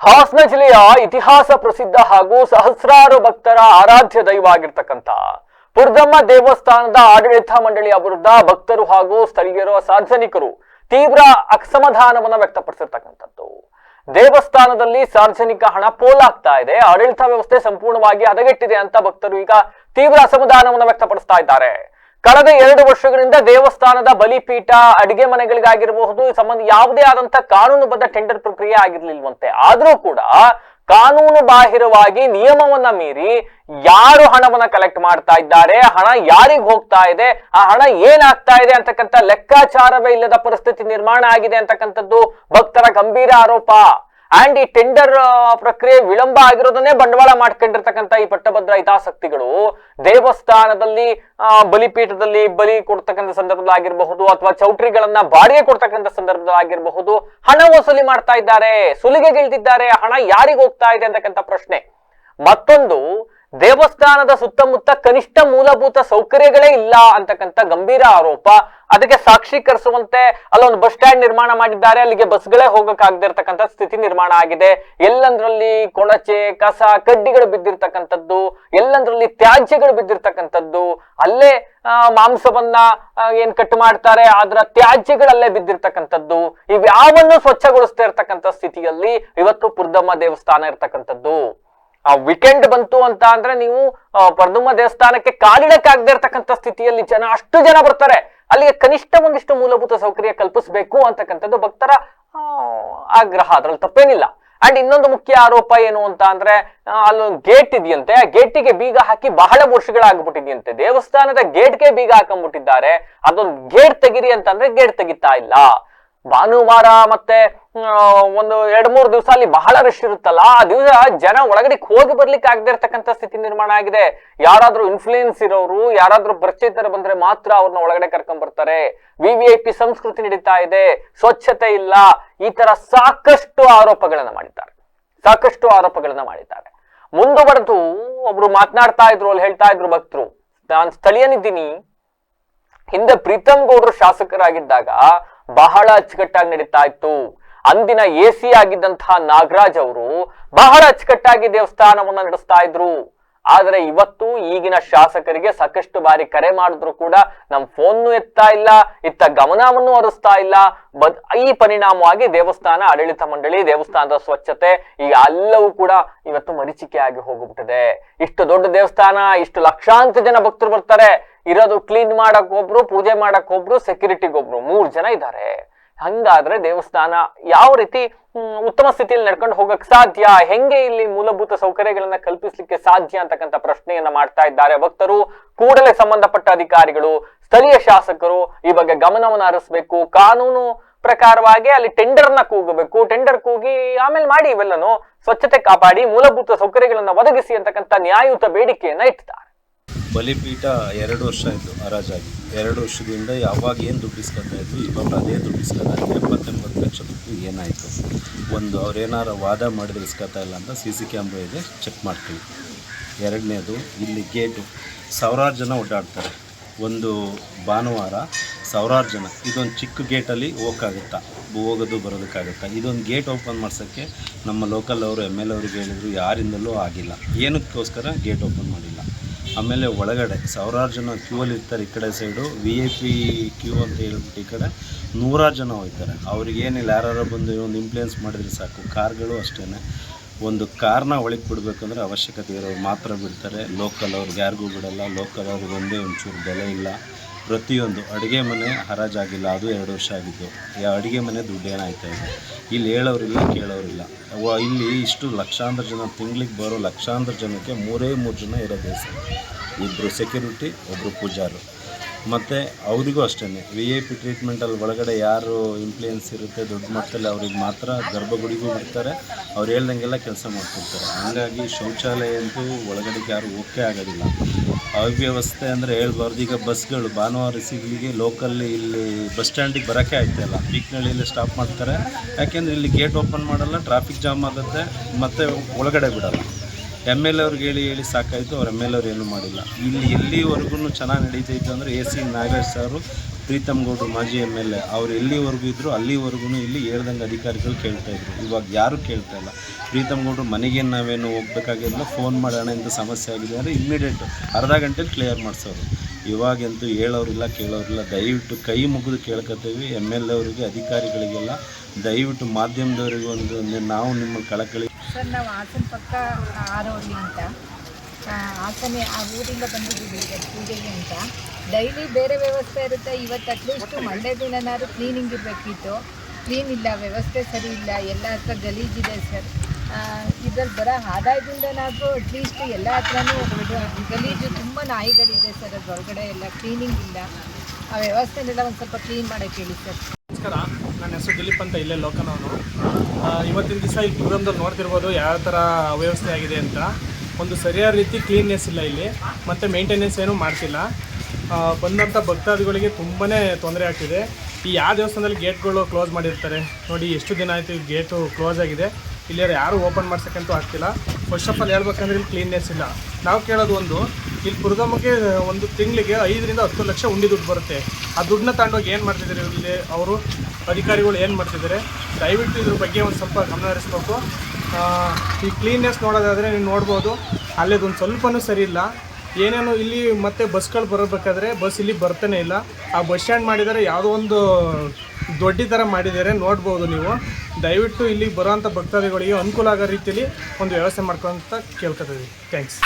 ಹಾಸನ ಜಿಲ್ಲೆಯ ಇತಿಹಾಸ ಪ್ರಸಿದ್ಧ ಹಾಗೂ ಸಹಸ್ರಾರು ಭಕ್ತರ ಆರಾಧ್ಯ ದೈವ ಆಗಿರ್ತಕ್ಕಂಥ ಪುರದಮ್ಮ ದೇವಸ್ಥಾನದ ಆಡಳಿತ ಮಂಡಳಿಯ ವಿರುದ್ಧ ಭಕ್ತರು ಹಾಗೂ ಸ್ಥಳೀಯರು ಸಾರ್ವಜನಿಕರು ತೀವ್ರ ಅಸಮಾಧಾನವನ್ನು ವ್ಯಕ್ತಪಡಿಸಿರ್ತಕ್ಕಂಥದ್ದು. ದೇವಸ್ಥಾನದಲ್ಲಿ ಸಾರ್ವಜನಿಕ ಹಣ ಪೋಲಾಗ್ತಾ ಇದೆ, ಆಡಳಿತ ವ್ಯವಸ್ಥೆ ಸಂಪೂರ್ಣವಾಗಿ ಹದಗೆಟ್ಟಿದೆ ಅಂತ ಭಕ್ತರು ಈಗ ತೀವ್ರ ಅಸಮಾಧಾನವನ್ನು ವ್ಯಕ್ತಪಡಿಸ್ತಾ ಇದ್ದಾರೆ. ಕಳೆದ 2 ವರ್ಷಗಳಿಂದ ದೇವಸ್ಥಾನದ ಬಲಿಪೀಠ, ಅಡಿಗೆ ಮನೆಗಳಿಗಾಗಿರಬಹುದು ಸಂಬಂಧ ಯಾವುದೇ ಆದಂತಹ ಕಾನೂನುಬದ್ಧ ಟೆಂಡರ್ ಪ್ರಕ್ರಿಯೆ ಆಗಿರ್ಲಿಲ್ವಂತೆ. ಆದ್ರೂ ಕೂಡ ಕಾನೂನು ಬಾಹಿರವಾಗಿ ನಿಯಮವನ್ನ ಮೀರಿ ಯಾರು ಹಣವನ್ನ ಕಲೆಕ್ಟ್ ಮಾಡ್ತಾ ಇದ್ದಾರೆ, ಹಣ ಯಾರಿಗೆ ಹೋಗ್ತಾ ಇದೆ, ಆ ಹಣ ಏನಾಗ್ತಾ ಇದೆ ಅಂತಕ್ಕಂಥ ಲೆಕ್ಕಾಚಾರವೇ ಇಲ್ಲದ ಪರಿಸ್ಥಿತಿ ನಿರ್ಮಾಣ ಆಗಿದೆ ಅಂತಕ್ಕಂಥದ್ದು ಭಕ್ತರ ಗಂಭೀರ ಆರೋಪ. ಅಂಡ್ ಈ ಟೆಂಡರ್ ಪ್ರಕ್ರಿಯೆ ವಿಳಂಬ ಆಗಿರೋದನ್ನೇ ಬಂಡವಾಳ ಮಾಡ್ಕೊಂಡಿರ್ತಕ್ಕಂಥ ಈ ಪಟ್ಟಭದ್ರ ಹಿತಾಸಕ್ತಿಗಳು ದೇವಸ್ಥಾನದಲ್ಲಿ ಬಲಿಪೀಠದಲ್ಲಿ ಬಲಿ ಕೊಡ್ತಕ್ಕಂಥ ಸಂದರ್ಭದಲ್ಲಾಗಿರಬಹುದು ಅಥವಾ ಚೌಟ್ರಿಗಳನ್ನ ಬಾಡಿಗೆ ಕೊಡ್ತಕ್ಕಂಥ ಸಂದರ್ಭದಲ್ಲಾಗಿರಬಹುದು ಹಣ ವಸೂಲಿ ಮಾಡ್ತಾ ಇದ್ದಾರೆ, ಸುಲಿಗೆಗಿಳಿದಿದ್ದಾರೆ. ಹಣ ಯಾರಿಗೆ ಹೋಗ್ತಾ ಇದೆ ಅಂತಕ್ಕಂಥ ಪ್ರಶ್ನೆ. ಮತ್ತೊಂದು, ದೇವಸ್ಥಾನದ ಸುತ್ತಮುತ್ತ ಕನಿಷ್ಠ ಮೂಲಭೂತ ಸೌಕರ್ಯಗಳೇ ಇಲ್ಲ ಅಂತಕ್ಕಂಥ ಗಂಭೀರ ಆರೋಪ. ಅದಕ್ಕೆ ಸಾಕ್ಷೀಕರಿಸುವಂತೆ ಅಲ್ಲೊಂದು ಬಸ್ ಸ್ಟ್ಯಾಂಡ್ ನಿರ್ಮಾಣ ಮಾಡಿದ್ದಾರೆ, ಅಲ್ಲಿಗೆ ಬಸ್ಗಳೇ ಹೋಗಕ್ಕಾಗದೇ ಇರ್ತಕ್ಕಂಥ ಸ್ಥಿತಿ ನಿರ್ಮಾಣ ಆಗಿದೆ. ಎಲ್ಲಂದ್ರಲ್ಲಿ ಕೊಳಚೆ, ಕಸ, ಕಡ್ಡಿಗಳು ಬಿದ್ದಿರ್ತಕ್ಕಂಥದ್ದು, ಎಲ್ಲಂದ್ರಲ್ಲಿ ತ್ಯಾಜ್ಯಗಳು ಬಿದ್ದಿರ್ತಕ್ಕಂಥದ್ದು, ಅಲ್ಲೇ ಮಾಂಸವನ್ನ ಏನ್ ಕಟ್ ಮಾಡ್ತಾರೆ ಅದರ ತ್ಯಾಜ್ಯಗಳಲ್ಲೇ ಬಿದ್ದಿರ್ತಕ್ಕಂಥದ್ದು, ಇವ್ಯಾವನ್ನು ಸ್ವಚ್ಛಗೊಳಿಸ್ತಾ ಇರ್ತಕ್ಕಂಥ ಸ್ಥಿತಿಯಲ್ಲಿ ಇವತ್ತು ಪುರದಮ್ಮ ದೇವಸ್ಥಾನ ಇರ್ತಕ್ಕಂಥದ್ದು. ವೀಕೆಂಡ್ ಬಂತು ಅಂತ ಅಂದ್ರೆ ನೀವು ಪುರದಮ್ಮ ದೇವಸ್ಥಾನಕ್ಕೆ ಕಾಲಿಡಕ್ಕಾಗದೇ ಇರ್ತಕ್ಕಂಥ ಸ್ಥಿತಿಯಲ್ಲಿ ಅಷ್ಟು ಜನ ಬರ್ತಾರೆ. ಅಲ್ಲಿಗೆ ಕನಿಷ್ಠ ಒಂದಿಷ್ಟು ಮೂಲಭೂತ ಸೌಕರ್ಯ ಕಲ್ಪಿಸಬೇಕು ಅಂತಕ್ಕಂಥದ್ದು ಭಕ್ತರ ಆಗ್ರಹ, ಅದ್ರಲ್ಲಿ ತಪ್ಪೇನಿಲ್ಲ. ಅಂಡ್ ಇನ್ನೊಂದು ಮುಖ್ಯ ಆರೋಪ ಏನು ಅಂತ ಅಂದ್ರೆ ಅಲ್ಲೊಂದು ಗೇಟ್ ಇದೆಯಂತೆ, ಆ ಗೇಟಿಗೆ ಬೀಗ ಹಾಕಿ ಬಹಳ ವರ್ಷಗಳಾಗ್ಬಿಟ್ಟಿದೆಯಂತೆ. ದೇವಸ್ಥಾನದ ಗೇಟ್ಗೆ ಬೀಗ ಹಾಕೊಂಡ್ಬಿಟ್ಟಿದ್ದಾರೆ. ಅದೊಂದು ಗೇಟ್ ತೆಗಿರಿ ಅಂತಂದ್ರೆ ಗೇಟ್ ತೆಗಿತಾ ಇಲ್ಲ. ಭಾನುವಾರ ಮತ್ತೆ ಒಂದು 2-3 ದಿವಸ ಅಲ್ಲಿ ಬಹಳ ರಶ್ ಇರುತ್ತಲ್ಲ, ಆ ದಿವಸ ಜನ ಒಳಗಡೆ ಹೋಗಿ ಬರ್ಲಿಕ್ಕೆ ಆಗದೆ ಇರ್ತಕ್ಕಂಥ ಸ್ಥಿತಿ ನಿರ್ಮಾಣ ಆಗಿದೆ. ಯಾರಾದ್ರೂ ಇನ್ಫ್ಲೂಯೆನ್ಸ್ ಇರೋರು, ಯಾರಾದ್ರೂ ಪರಿಚಯಿತರು ಬಂದ್ರೆ ಮಾತ್ರ ಅವ್ರನ್ನ ಒಳಗಡೆ ಕರ್ಕೊಂಡ್ ಬರ್ತಾರೆ. VVIP ಸಂಸ್ಕೃತಿ ನಡೀತಾ ಇದೆ, ಸ್ವಚ್ಛತೆ ಇಲ್ಲ, ಈ ತರ ಸಾಕಷ್ಟು ಆರೋಪಗಳನ್ನ ಮಾಡಿದ್ದಾರೆ. ಮುಂದುವರೆದು ಒಬ್ರು ಮಾತನಾಡ್ತಾ ಇದ್ರು, ಅಲ್ಲಿ ಹೇಳ್ತಾ ಇದ್ರು ಭಕ್ತರು, ನಾನು ಸ್ಥಳೀಯನಿದ್ದೀನಿ, ಹಿಂದೆ ಪ್ರೀತಮ್ ಗೌಡ್ರು ಶಾಸಕರಾಗಿದ್ದಾಗ ಬಹಳ ಅಚ್ಚುಕಟ್ಟಾಗಿ ನಡೀತಾ ಇತ್ತು. ಅಂದಿನ AC ಆಗಿದ್ದಂತಹ ನಾಗರಾಜ್ ಅವರು ಬಹಳ ಅಚ್ಚುಕಟ್ಟಾಗಿ ದೇವಸ್ಥಾನವನ್ನ ನಡೆಸ್ತಾ ಇದ್ರು. ಆದ್ರೆ ಇವತ್ತು ಈಗಿನ ಶಾಸಕರಿಗೆ ಸಾಕಷ್ಟು ಬಾರಿ ಕರೆ ಮಾಡಿದ್ರು ಕೂಡ ನಮ್ ಫೋನ್ ಎತ್ತಾ ಇಲ್ಲ, ಇತ್ತ ಗಮನವನ್ನು ಹರಿಸ್ತಾ ಇಲ್ಲ. ಈ ಪರಿಣಾಮವಾಗಿ ದೇವಸ್ಥಾನ ಆಡಳಿತ ಮಂಡಳಿ, ದೇವಸ್ಥಾನದ ಸ್ವಚ್ಛತೆ ಈಗ ಎಲ್ಲವೂ ಕೂಡ ಇವತ್ತು ಮರೀಚಿಕೆ ಆಗಿ ಹೋಗ್ಬಿಟ್ಟಿದೆ. ಇಷ್ಟು ದೊಡ್ಡ ದೇವಸ್ಥಾನ, ಇಷ್ಟು ಲಕ್ಷಾಂತರ ಜನ ಭಕ್ತರು ಬರ್ತಾರೆ, ಇರೋದು ಕ್ಲೀನ್ ಮಾಡಕ್ ಒಬ್ರು, ಪೂಜೆ ಮಾಡಕ್ ಒಬ್ರು, ಸೆಕ್ಯೂರಿಟಿಗೊಬ್ರು, 3 ಜನ ಇದ್ದಾರೆ. ಹಂಗಾದ್ರೆ ದೇವಸ್ಥಾನ ಯಾವ ರೀತಿ ಉತ್ತಮ ಸ್ಥಿತಿಯಲ್ಲಿ ನಡ್ಕೊಂಡು ಹೋಗಕ್ ಸಾಧ್ಯ, ಹೆಂಗೆ ಇಲ್ಲಿ ಮೂಲಭೂತ ಸೌಕರ್ಯಗಳನ್ನ ಕಲ್ಪಿಸ್ಲಿಕ್ಕೆ ಸಾಧ್ಯ ಅಂತಕ್ಕಂಥ ಪ್ರಶ್ನೆಯನ್ನ ಮಾಡ್ತಾ ಇದ್ದಾರೆ ಭಕ್ತರು. ಕೂಡಲೇ ಸಂಬಂಧಪಟ್ಟ ಅಧಿಕಾರಿಗಳು, ಸ್ಥಳೀಯ ಶಾಸಕರು ಈ ಬಗ್ಗೆ ಗಮನವನ್ನು ಹರಿಸಬೇಕು. ಕಾನೂನು ಪ್ರಕಾರವಾಗಿ ಅಲ್ಲಿ ಟೆಂಡರ್ನ ಕೂಗಬೇಕು, ಟೆಂಡರ್ ಕೂಗಿ ಆಮೇಲೆ ಮಾಡಿ ಇವೆಲ್ಲನು ಸ್ವಚ್ಛತೆ ಕಾಪಾಡಿ, ಮೂಲಭೂತ ಸೌಕರ್ಯಗಳನ್ನ ಒದಗಿಸಿ ಅಂತಕ್ಕಂಥ ನ್ಯಾಯಯುತ ಬೇಡಿಕೆಯನ್ನ ಇಟ್ಟಿದ್ದಾರೆ. ಬಲಿಪೀಠ 2 ವರ್ಷ ಆಯಿತು ಹರಾಜಾಗಿ. 2 ವರ್ಷದಿಂದ ಯಾವಾಗ ಏನು ದುಡ್ಡು ಇಸ್ಕೊತಾ ಇದ್ರು, ಇವಾಗ ಅದೇ ದುಡ್ಡು ಇಸ್ಕೊತಾ ಇದ್ರು. 80 ಲಕ್ಷ ದುಡ್ಡು ಏನಾಯಿತು? ಒಂದು ಅವ್ರೇನಾರು ವಾದ ಮಾಡಿದ್ರೆ ಇಸ್ಕೊತಾ ಇಲ್ಲ ಅಂತ CC ಕ್ಯಾಮ್ರಾ ಇದೆ, ಚೆಕ್ ಮಾಡ್ತೀವಿ. 2ನೇದು, ಇಲ್ಲಿ ಗೇಟು ಸಾವಿರಾರು ಜನ ಓಡಾಡ್ತಾರೆ. ಒಂದು ಭಾನುವಾರ ಸಾವಿರಾರು ಜನ, ಇದೊಂದು ಚಿಕ್ಕ ಗೇಟಲ್ಲಿ ಹೋಗೋದು ಬರೋದಕ್ಕಾಗುತ್ತಾ? ಇದೊಂದು ಗೇಟ್ ಓಪನ್ ಮಾಡ್ಸೋಕ್ಕೆ ನಮ್ಮ ಲೋಕಲ್ ಅವರು MLA ಅವ್ರಿಗೆ ಹೇಳಿದ್ರು, ಯಾರಿಂದಲೂ ಆಗಿಲ್ಲ. ಏನಕ್ಕೋಸ್ಕರ ಗೇಟ್ ಓಪನ್ ಮಾಡಿಲ್ಲ. ಆಮೇಲೆ ಒಳಗಡೆ ಸಾವಿರಾರು ಜನ ಕ್ಯೂವಲ್ಲಿ ಇರ್ತಾರೆ. ಈ ಕಡೆ ಸೈಡು VIP ಕ್ಯೂ ಅಂತ ಹೇಳ್ಬಿಟ್ಟು ಈ ಕಡೆ 100 ಜನ ಹೋಗ್ತಾರೆ. ಅವ್ರಿಗೇನಿಲ್ಲ, ಯಾರು ಬಂದು ಒಂದು ಇನ್ಫ್ಲೂಯೆನ್ಸ್ ಮಾಡಿದ್ರೆ ಸಾಕು. ಕಾರ್ಗಳು ಅಷ್ಟೇ, ಒಂದು ಕಾರ್ನ ಒಳಗೆ ಬಿಡಬೇಕಂದ್ರೆ ಅವಶ್ಯಕತೆ ಇರೋರು ಮಾತ್ರ ಬಿಡ್ತಾರೆ. ಲೋಕಲ್ ಅವ್ರಿಗೆ ಯಾರಿಗೂ ಬಿಡಲ್ಲ. ಲೋಕಲ್ ಅವ್ರಿಗೆ ಒಂದೇ ಒಂಚೂರು ಬೆಲೆ ಇಲ್ಲ. ಪ್ರತಿಯೊಂದು ಅಡುಗೆ ಮನೆ ಹರಾಜಾಗಿಲ್ಲ, ಅದು 2 ವರ್ಷ ಆಗಿದ್ದು. ಅಡುಗೆ ಮನೆ ದುಡ್ಡು ಏನಾಯ್ತಾ ಇದೆ? ಇಲ್ಲಿ ಹೇಳೋರಿಲ್ಲ, ಕೇಳೋರಿಲ್ಲ. ಇಲ್ಲಿ ಇಷ್ಟು ಲಕ್ಷಾಂತರ ಜನ, ತಿಂಗಳಿಗೆ ಬರೋ ಲಕ್ಷಾಂತರ ಜನಕ್ಕೆ 3 ಜನ ಇರೋ ದೇವಸ್ಥಾನ, 2 ಸೆಕ್ಯೂರಿಟಿ, 1 ಪೂಜಾರು. ಮತ್ತು ಅವರಿಗೂ ಅಷ್ಟೇ VIP ಟ್ರೀಟ್ಮೆಂಟಲ್ಲಿ ಒಳಗಡೆ ಯಾರು ಇನ್ಫ್ಲೂಯೆನ್ಸ್ ಇರುತ್ತೆ ದೊಡ್ಡ ಮಟ್ಟದಲ್ಲಿ ಅವ್ರಿಗೆ ಮಾತ್ರ ಗರ್ಭಗುಡಿಗೂ ಬಿಡ್ತಾರೆ. ಅವ್ರು ಹೇಳ್ದಂಗೆಲ್ಲ ಕೆಲಸ ಮಾಡ್ತಿರ್ತಾರೆ. ಹಾಗಾಗಿ ಶೌಚಾಲಯ ಅಂತೂ ಒಳಗಡೆಗೆ ಯಾರು ಓಕೆ ಆಗೋದಿಲ್ಲ. ಅವ್ಯವಸ್ಥೆ ಅಂದರೆ ಹೇಳ್ಬಾರ್ದು. ಈಗ ಬಸ್ಗಳು ಭಾನುವಾರ ಸಿಗಲಿಗೆ ಲೋಕಲ್ಲಿ ಇಲ್ಲಿ ಬಸ್ ಸ್ಟ್ಯಾಂಡಿಗೆ ಬರೋಕ್ಕೆ ಆಗ್ತಾಯಿಲ್ಲ. ಪೀಕ್ನಳ್ಳಿಯಲ್ಲಿ ಸ್ಟಾಪ್ ಮಾಡ್ತಾರೆ. ಯಾಕೆಂದರೆ ಇಲ್ಲಿ ಗೇಟ್ ಓಪನ್ ಮಾಡಲ್ಲ, ಟ್ರಾಫಿಕ್ ಜಾಮ್ ಆಗುತ್ತೆ, ಮತ್ತು ಒಳಗಡೆ ಬಿಡೋಲ್ಲ. MLA ಅವ್ರಿಗೆ ಹೇಳಿ ಸಾಕಾಯಿತು. ಅವ್ರು MLA ಅವ್ರು ಏನೂ ಮಾಡಿಲ್ಲ. ಇಲ್ಲಿ ಎಲ್ಲಿವರೆಗೂ ಚೆನ್ನಾಗಿ ನಡೀತೈತೆ ಅಂದರೆ AC ನಾಗರಾಜ್ ಸಾರು ಪ್ರೀತಮ್ ಗೌಡ್ರು ಮಾಜಿ MLA ಅವ್ರು ಎಲ್ಲಿವರೆಗೂ ಇದ್ದರು ಅಲ್ಲಿವರೆಗೂ ಇಲ್ಲಿ ಹೇಳ್ದಂಗೆ ಅಧಿಕಾರಿಗಳು ಕೇಳ್ತಾಯಿದ್ರು. ಇವಾಗ ಯಾರೂ ಕೇಳ್ತಾ ಇಲ್ಲ. ಪ್ರೀತಮ್ ಗೌಡ್ರು ಮನೆಗೆ ನಾವೇನು ಹೋಗ್ಬೇಕಾಗಿಲ್ಲ, ಫೋನ್ ಮಾಡೋಣ ಇಂಥ ಸಮಸ್ಯೆ ಆಗಿದೆ ಅಂದರೆ ಇಮ್ಮಿಡಿಯೇಟ್ ಅರ್ಧ ಗಂಟೆಲಿ ಕ್ಲಿಯರ್ ಮಾಡಿಸೋರು. ಇವಾಗಂತೂ ಹೇಳೋರಿಲ್ಲ ಕೇಳೋರಿಲ್ಲ. ದಯವಿಟ್ಟು ಕೈ ಮುಗಿದು ಕೇಳ್ಕೊತೀವಿ MLA ಅವರಿಗೆ, ಅಧಿಕಾರಿಗಳಿಗೆಲ್ಲ, ದಯವಿಟ್ಟು ಮಾಧ್ಯಮದವರಿಗೆ ಒಂದು ನಾವು ನಿಮ್ಮ ಕಳಕಳಿ. ಸರ್, ನಾವು ಹಾಸನ ಪಕ್ಕ ಆರೋಳಿ ಅಂತ ಹಾಸನ ಆ ಊರಿಂದ ಬಂದಿದ್ದೀವಿ ಈಗ ಪೂಜೆಗೆ ಅಂತ. ಡೈಲಿ ಬೇರೆ ವ್ಯವಸ್ಥೆ ಇರುತ್ತೆ. ಇವತ್ತು ಅಟ್ಲೀಸ್ಟು ಮಂಡ್ಯ ದಿನನಾದ್ರು ಕ್ಲೀನಿಂಗ್ ಇರಬೇಕಿತ್ತು. ಕ್ಲೀನ್ ಇಲ್ಲ, ವ್ಯವಸ್ಥೆ ಸರಿ ಇಲ್ಲ, ಎಲ್ಲ ಹತ್ರ ಗಲೀಜಿದೆ ಸರ್. ಇದ್ರಲ್ಲಿ ಬರೋ ಆದಾಯದಿಂದನಾದರೂ ಅಟ್ಲೀಸ್ಟ್ ಎಲ್ಲ ಹತ್ರನೂ ಗಲೀಜು, ತುಂಬ ನಾಯಿಗಳಿದೆ ಸರ್. ಅದು ಹೊರಗಡೆ ಎಲ್ಲ ಕ್ಲೀನಿಂಗ್ ಇಲ್ಲ. ಆ ವ್ಯವಸ್ಥೆನೆಲ್ಲ ಒಂದು ಸ್ವಲ್ಪ ಕ್ಲೀನ್ ಮಾಡೋಕ್ಕೆ ಹೇಳಿ ಸರ್. ನಮಸ್ಕಾರ, ನನ್ನ ಹೆಸರು ದಿಲೀಪ್ ಅಂತ, ಇಲ್ಲೇ ಲೋಕನವನು. ಇವತ್ತಿನ ದಿವಸ ಈ ಪ್ರೋಗ್ರಾಮ್ದಲ್ಲಿ ನೋಡ್ತಿರ್ಬೋದು ಯಾವ ಥರ ಅವ್ಯವಸ್ಥೆ ಆಗಿದೆ ಅಂತ. ಒಂದು ಸರಿಯಾದ ರೀತಿ ಕ್ಲೀನ್ನೆಸ್ ಇಲ್ಲ ಇಲ್ಲಿ, ಮತ್ತು ಮೇಂಟೆನೆನ್ಸ್ ಏನೂ ಮಾಡ್ತಿಲ್ಲ. ಬಂದಂಥ ಭಕ್ತಾದಿಗಳಿಗೆ ತುಂಬಾ ತೊಂದರೆ ಆಗ್ತಿದೆ. ಈ ಯಾವ ದೇವಸ್ಥಾನದಲ್ಲಿ ಗೇಟ್ಗಳು ಕ್ಲೋಸ್ ಮಾಡಿರ್ತಾರೆ ನೋಡಿ, ಎಷ್ಟು ದಿನ ಆಯಿತು ಈ ಗೇಟು ಕ್ಲೋಸ್ ಆಗಿದೆ. ಇಲ್ಲಿ ಯಾರು ಓಪನ್ ಮಾಡ್ಸೋಕ್ಕಂತೂ ಆಗ್ತಿಲ್ಲ. ಫಸ್ಟ್ ಆಫ್ ಆಲ್ ಹೇಳ್ಬೇಕಂದ್ರೆ ಇಲ್ಲಿ ಕ್ಲೀನ್ನೆಸ್ ಇಲ್ಲ. ನಾವು ಕೇಳೋದು ಒಂದು, ಇಲ್ಲಿ ಪುರದಮ್ಮಗೆ ಒಂದು ತಿಂಗಳಿಗೆ 5 ರಿಂದ 10 ಲಕ್ಷ ಉಂಡಿ ದುಡ್ಡು ಬರುತ್ತೆ. ಆ ದುಡ್ಡನ್ನ ತಗೊಂಡೋಗಿ ಏನು ಮಾಡ್ತಿದ್ದಾರೆ ಇಲ್ಲಿ ಅವರು ಅಧಿಕಾರಿಗಳು, ಏನು ಮಾಡ್ತಿದ್ದಾರೆ? ದಯವಿಟ್ಟು ಇದ್ರ ಬಗ್ಗೆ ಒಂದು ಸ್ವಲ್ಪ ಗಮನ ಹರಿಸ್ಬೇಕು. ಈ ಕ್ಲೀನ್ನೆಸ್ ನೋಡೋದಾದರೆ ನೀವು ನೋಡ್ಬೋದು, ಅಲ್ಲೇದೊಂದು ಸ್ವಲ್ಪನೂ ಸರಿ ಇಲ್ಲ. ಏನೇನು ಇಲ್ಲಿ ಮತ್ತೆ ಬಸ್ಗಳು ಬರಬೇಕಾದ್ರೆ ಬಸ್ ಇಲ್ಲಿ ಬರ್ತಾನೆ ಇಲ್ಲ. ಆ ಬಸ್ ಸ್ಟ್ಯಾಂಡ್ ಮಾಡಿದ್ದಾರೆ, ಯಾವುದೋ ಒಂದು ದೊಡ್ಡ ಥರ ಮಾಡಿದ್ದಾರೆ, ನೋಡ್ಬೋದು ನೀವು. ದಯವಿಟ್ಟು ಇಲ್ಲಿಗೆ ಬರೋವಂಥ ಭಕ್ತಾದಿಗಳಿಗೆ ಅನುಕೂಲ ಆಗೋ ರೀತಿಯಲ್ಲಿ ಒಂದು ವ್ಯವಸ್ಥೆ ಮಾಡ್ಕೊಂತ ಕೇಳ್ಕೊತೀವಿ. ಥ್ಯಾಂಕ್ಸ್.